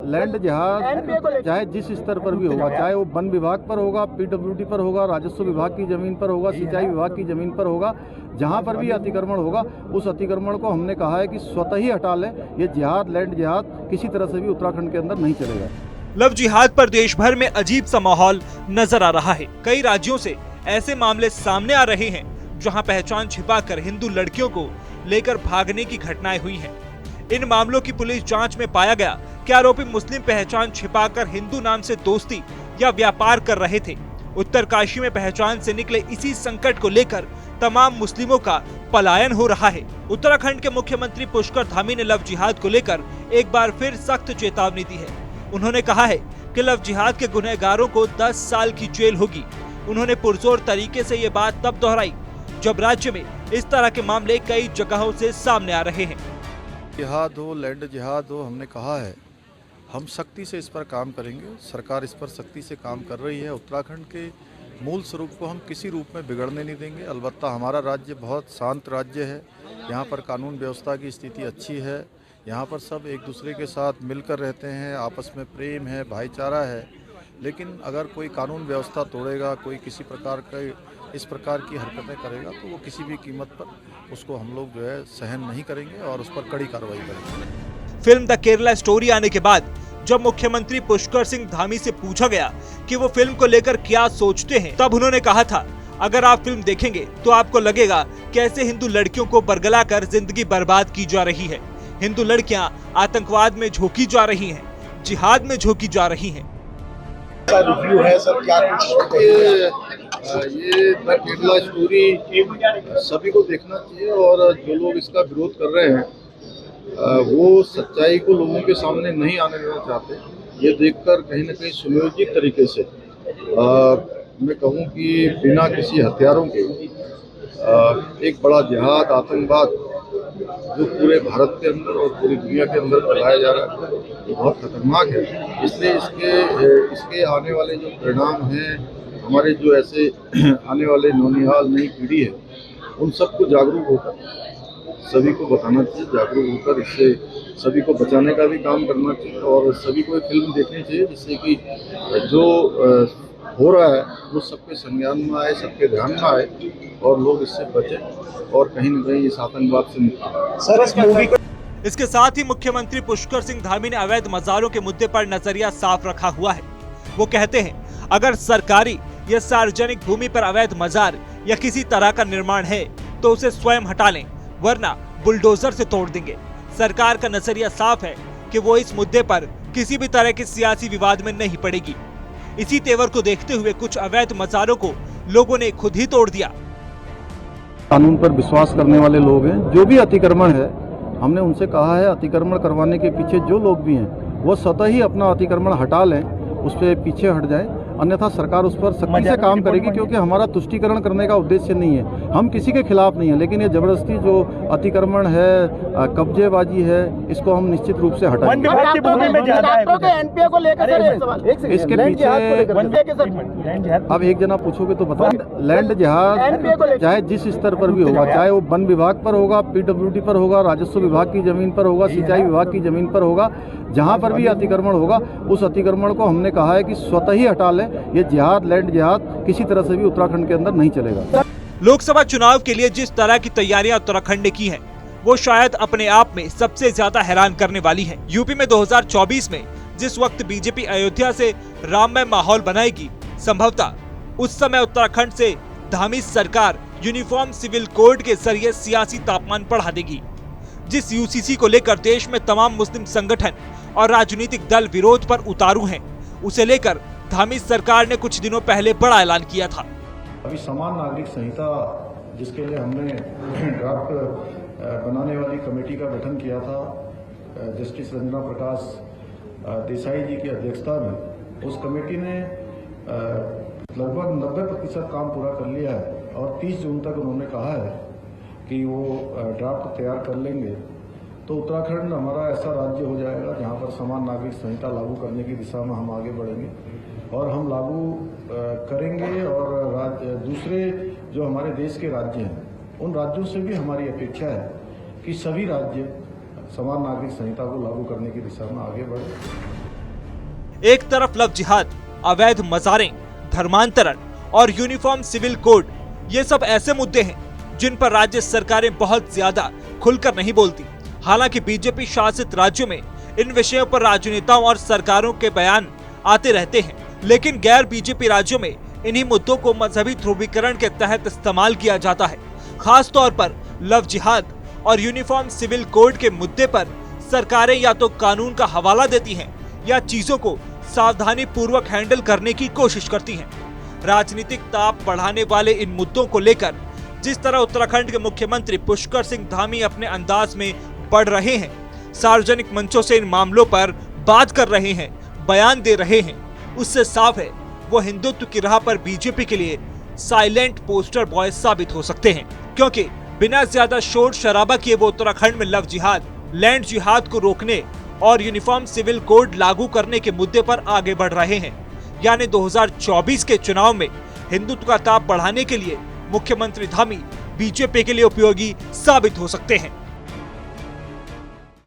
Land जिहाद चाहे जिस स्तर पर भी होगा, चाहे वो वन विभाग पर होगा, पीडब्ल्यूडी पर होगा, राजस्व विभाग की जमीन पर होगा, सिंचाई विभाग की जमीन पर होगा, जहां पर भी अतिक्रमण होगा उस अतिक्रमण को हमने कहा है कि स्वतः ही हटा लें। ये जिहाद, लैंड जिहाद किसी तरह से भी उत्तराखंड के अंदर नहीं चलेगा। लव जिहाद पर देश भर में अजीब सा माहौल नजर आ रहा है। कई राज्यों से ऐसे मामले सामने आ रहे हैं जहां पहचान छिपाकर हिंदू लड़कियों को लेकर भागने की घटनाएं हुई हैं। इन मामलों की पुलिस जांच में पाया गया कि आरोपी मुस्लिम पहचान छिपाकर हिंदू नाम से दोस्ती या व्यापार कर रहे थे। उत्तरकाशी में पहचान से निकले इसी संकट को लेकर तमाम मुस्लिमों का पलायन हो रहा है। उत्तराखंड के मुख्यमंत्री पुष्कर धामी ने लव जिहाद को लेकर एक बार फिर सख्त चेतावनी दी है। उन्होंने कहा है कि लव जिहाद के गुनहगारों को 10 साल की जेल होगी। उन्होंने पुरजोर तरीके से ये बात तब दोहराई जब राज्य में इस तरह के मामले कई जगहों से सामने आ रहे हैं। जिहाद हो, लैंड जिहाद हो, हमने कहा है हम सख्ती से इस पर काम करेंगे। सरकार इस पर सख्ती से काम कर रही है। उत्तराखंड के मूल स्वरूप को हम किसी रूप में बिगड़ने नहीं देंगे। अलबत्ता हमारा राज्य बहुत शांत राज्य है। यहाँ पर कानून व्यवस्था की स्थिति अच्छी है। यहाँ पर सब एक दूसरे के साथ मिलकर रहते हैं, आपस में प्रेम है, भाईचारा है। लेकिन अगर कोई कानून व्यवस्था तोड़ेगा, कोई किसी प्रकार का इस प्रकार की हरकतें करेगा तो वो किसी भी कीमत पर उसको हम लोग जो है सहन नहीं करेंगे और उस पर कड़ी कार्रवाई करेंगे। फिल्म द केरला स्टोरी आने के बाद जब मुख्यमंत्री पुष्कर सिंह धामी से पूछा गया कि वो फिल्म को लेकर क्या सोचते हैं, तब उन्होंने कहा था, अगर आप फिल्म देखेंगे तो आपको लगेगा कैसे हिंदू लड़कियों को बरगला कर जिंदगी बर्बाद की जा रही है। हिंदू लड़कियां आतंकवाद में झोंकी जा रही हैं, जिहाद में झोंकी जा रही हैं। रिव्यू है सर, क्या ये द केरला स्टोरी सभी को देखना चाहिए और जो लोग इसका विरोध कर रहे हैं वो सच्चाई को लोगों के सामने नहीं आने देना चाहते। ये देखकर कहीं ना कहीं सुनियोजित तरीके से मैं कहूँ कि बिना किसी हथियारों के एक बड़ा जिहाद, आतंकवाद जो पूरे भारत के अंदर और पूरी दुनिया के अंदर फैलाया जा रहा है ये बहुत खतरनाक है। इसलिए इसके आने वाले जो परिणाम हैं, हमारे जो ऐसे आने वाले नौनिहाल नई पीढ़ी है उन सबको जागरूक होकर सभी को बताना चाहिए, जागरूक होकर इससे सभी को बचाने का भी काम करना चाहिए और सभी को एक फिल्म देखनी चाहिए जिससे कि जो हो रहा है वो सबके संज्ञान में आए, सबके ध्यान में आए और लोग इससे बचें और कहीं न कहीं इस आतंकवाद से मुक्त। इसके साथ ही मुख्यमंत्री पुष्कर सिंह धामी ने अवैध मज़ारों के मुद्दे पर नजरिया साफ रखा हुआ है। वो कहते हैं, अगर सरकारी या सार्वजनिक भूमि पर अवैध मज़ार या किसी तरह का निर्माण है तो उसे स्वयं हटा लें, वरना बुलडोजर से तोड़ देंगे। सरकार का नजरिया साफ है कि वो इस मुद्दे पर किसी भी तरह के सियासी विवाद में नहीं पड़ेगी। इसी तेवर को देखते हुए कुछ अवैध मज़ारों को लोगों ने खुद ही तोड़ दिया। कानून पर विश्वास करने वाले लोग हैं, जो भी अतिक्रमण है हमने उनसे कहा है अतिक्रमण करवाने के पीछे जो लोग भी हैं वो स्वतः ही अपना अतिक्रमण हटा लें, उस पर पीछे हट जाएं, अन्यथा सरकार उस पर सख्ती से काम करेगी। क्योंकि हमारा तुष्टीकरण करने का उद्देश्य नहीं है, हम किसी के खिलाफ नहीं है, लेकिन ये जबरदस्ती जो अतिक्रमण है, कब्जेबाजी है, इसको हम निश्चित रूप से हटाएंगे। इसके पीछे अब एक जना पूछोगे तो बता। लैंड जिहाद चाहे जिस स्तर पर भी होगा, चाहे वो वन विभाग पर होगा, पीडब्ल्यूडी पर होगा, राजस्व विभाग की जमीन पर होगा, सिंचाई विभाग की जमीन पर होगा, जहां पर भी अतिक्रमण होगा उस अतिक्रमण को हमने कहा है कि स्वतः ही हटा लें। ये जिहाद, लैंड जिहाद किसी तरह से भी उत्तराखंड के अंदर नहीं चलेगा। लोकसभा चुनाव के लिए जिस तरह की तैयारियां उत्तराखंड ने की हैं, वो शायद अपने आप में सबसे ज्यादा हैरान करने वाली है। यूपी में 2024 में जिस वक्त बीजेपी अयोध्या से राममय माहौल बनाएगी, संभवतः उस समय उत्तराखंड से धामी सरकार यूनिफॉर्म सिविल कोड के जरिए सियासी तापमान बढ़ा देगी। जिस यूसीसी को लेकर देश में तमाम मुस्लिम संगठन और राजनीतिक दल विरोध पर उतारू हैं, उसे लेकर धामी सरकार ने कुछ दिनों पहले बड़ा ऐलान किया था। अभी समान नागरिक संहिता जिसके लिए हमने ड्राफ्ट बनाने वाली कमेटी का गठन किया था, जस्टिस रंजना प्रकाश देसाई जी की अध्यक्षता में, उस कमेटी ने लगभग 90% काम पूरा कर लिया है और 30 जून तक उन्होंने कहा है कि वो ड्राफ्ट तैयार कर लेंगे। तो उत्तराखंड हमारा ऐसा राज्य हो जाएगा जहां पर समान नागरिक संहिता लागू करने की दिशा में हम आगे बढ़ेंगे और हम लागू करेंगे। और दूसरे जो हमारे देश के राज्य हैं उन राज्यों से भी हमारी अपेक्षा है कि सभी राज्य समान नागरिक संहिता को लागू करने की दिशा में आगे बढ़े। एक तरफ लव जिहाद, अवैध मज़ारें, धर्मांतरण और यूनिफॉर्म सिविल कोड, ये सब ऐसे मुद्दे हैं जिन पर राज्य सरकारें बहुत ज्यादा खुलकर नहीं बोलती। हालांकि बीजेपी शासित राज्यों में इन विषयों पर राजनेताओं और सरकारों के बयान आते रहते हैं, लेकिन गैर बीजेपी राज्यों में इन्हीं मुद्दों को मजहबी ध्रुवीकरण के तहत इस्तेमाल किया जाता है। खास तौर पर लव जिहाद और यूनिफॉर्म सिविल कोड के मुद्दे पर सरकारें या तो कानून का हवाला देती हैं या चीजों को सावधानी पूर्वक हैंडल करने की कोशिश करती हैं। राजनीतिक ताप बढ़ाने वाले इन मुद्दों को लेकर जिस तरह उत्तराखंड के मुख्यमंत्री पुष्कर सिंह धामी अपने अंदाज में बढ़ रहे हैं, सार्वजनिक मंचों से इन मामलों पर बात कर रहे हैं, बयान दे रहे हैं, उससे साफ है वो हिंदुत्व की राह पर बीजेपी के लिए साइलेंट पोस्टर बॉय साबित हो सकते हैं। क्योंकि बिना ज्यादा शोर शराबा किए वो उत्तराखंड में लव जिहाद, लैंड जिहाद को रोकने और यूनिफॉर्म सिविल कोड लागू करने के मुद्दे पर आगे बढ़ रहे हैं। यानी 2024 के चुनाव में हिंदुत्व का ताप बढ़ाने के लिए मुख्यमंत्री धामी बीजेपी के लिए उपयोगी साबित हो सकते हैं।